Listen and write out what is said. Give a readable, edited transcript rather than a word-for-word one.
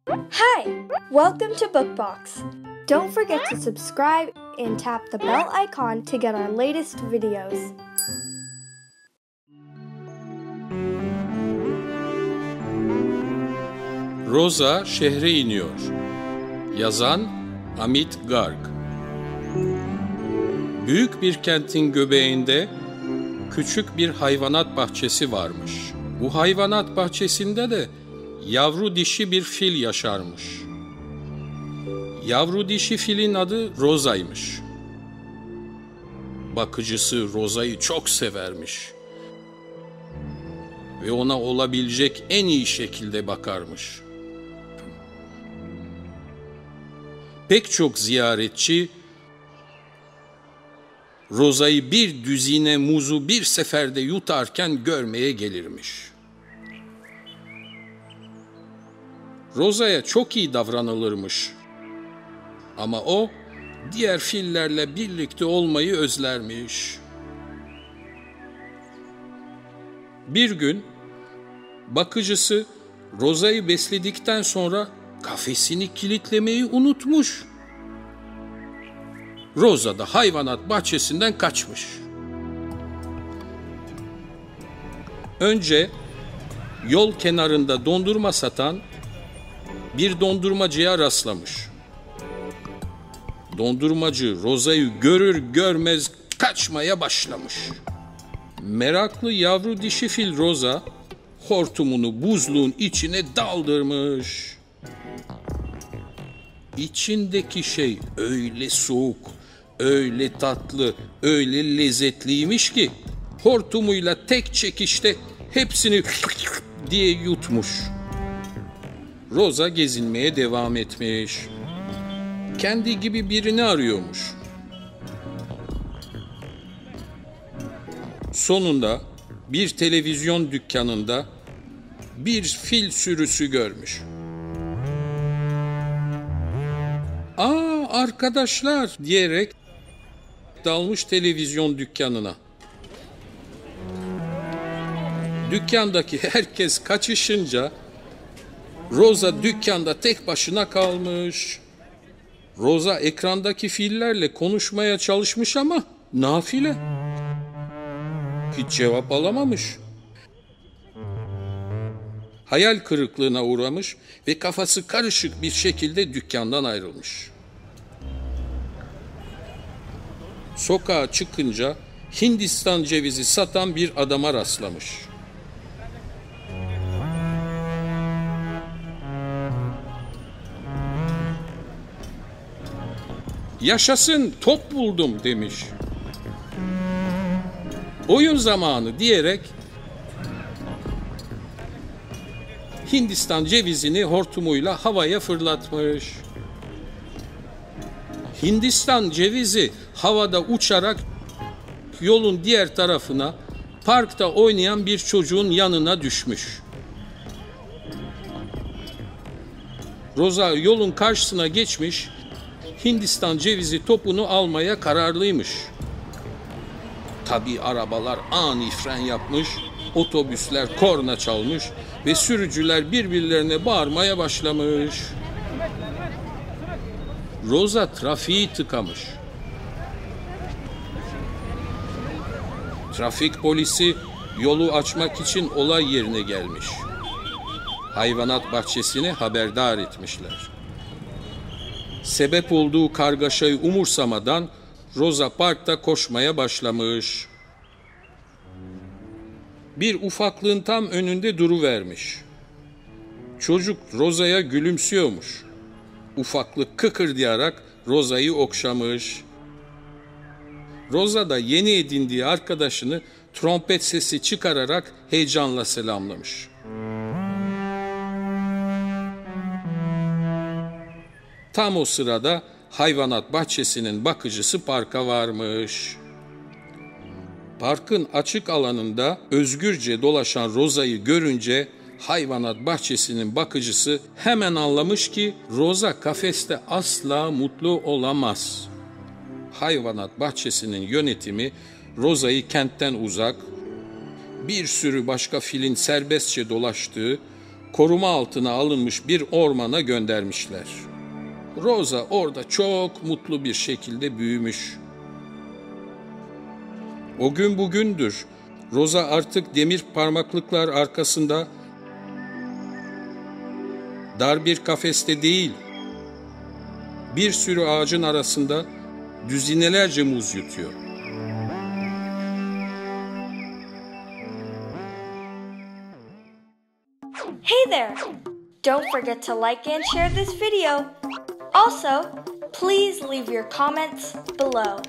Hi! Welcome to Bookbox. Don't forget to subscribe and tap the bell icon to get our latest videos. Rosa şehre iniyor. Yazan Amit Garg. Büyük bir kentin göbeğinde küçük bir hayvanat bahçesi varmış. Bu hayvanat bahçesinde de yavru dişi bir fil yaşarmış. Yavru dişi filin adı Rosa'ymış. Bakıcısı Rosa'yı çok severmiş. Ve ona olabilecek en iyi şekilde bakarmış. Pek çok ziyaretçi Rosa'yı bir düzine muzu bir seferde yutarken görmeye gelirmiş. Rosa'ya çok iyi davranılırmış. Ama o diğer fillerle birlikte olmayı özlermiş. Bir gün bakıcısı Rosa'yı besledikten sonra kafesini kilitlemeyi unutmuş. Rosa da hayvanat bahçesinden kaçmış. Önce yol kenarında dondurma satan bir dondurmacıya rastlamış. Dondurmacı Rosa'yı görür görmez kaçmaya başlamış. Meraklı yavru dişi fil Rosa hortumunu buzluğun içine daldırmış. İçindeki şey öyle soğuk, öyle tatlı, öyle lezzetliymiş ki hortumuyla tek çekişte hepsini diye yutmuş. Rosa gezinmeye devam etmiş. Kendi gibi birini arıyormuş. Sonunda bir televizyon dükkanında bir fil sürüsü görmüş. "Aa arkadaşlar!" diyerek dalmış televizyon dükkanına. Dükkandaki herkes kaçışınca Rosa dükkanda tek başına kalmış. Rosa ekrandaki fillerle konuşmaya çalışmış ama nafile. Hiç cevap alamamış. Hayal kırıklığına uğramış ve kafası karışık bir şekilde dükkandan ayrılmış. Sokağa çıkınca Hindistan cevizi satan bir adama rastlamış. "Yaşasın, top buldum," demiş. "Oyun zamanı," diyerek Hindistan cevizini hortumuyla havaya fırlatmış. Hindistan cevizi havada uçarak yolun diğer tarafına parkta oynayan bir çocuğun yanına düşmüş. Rosa yolun karşısına geçmiş, Hindistan cevizi topunu almaya kararlıymış. Tabii arabalar ani fren yapmış, otobüsler korna çalmış ve sürücüler birbirlerine bağırmaya başlamış. Rosa trafiği tıkamış. Trafik polisi yolu açmak için olay yerine gelmiş. Hayvanat bahçesini haberdar etmişler. Sebep olduğu kargaşayı umursamadan Rosa parkta koşmaya başlamış. Bir ufaklığın tam önünde duruvermiş. Çocuk Rosa'ya gülümsüyormuş. Ufaklık kıkırdayarak Rosa'yı okşamış. Rosa da yeni edindiği arkadaşını trompet sesi çıkararak heyecanla selamlamış. Tam o sırada hayvanat bahçesinin bakıcısı parka varmış. Parkın açık alanında özgürce dolaşan Rosa'yı görünce hayvanat bahçesinin bakıcısı hemen anlamış ki Rosa kafeste asla mutlu olamaz. Hayvanat bahçesinin yönetimi Rosa'yı kentten uzak, bir sürü başka filin serbestçe dolaştığı koruma altına alınmış bir ormana göndermişler. Rosa orada çok mutlu bir şekilde büyümüş. O gün bugündür. Rosa artık demir parmaklıklar arkasında, dar bir kafeste değil, bir sürü ağacın arasında düzinelerce muz yutuyor. Hey there! Don't forget to like and share this video. Also, please leave your comments below.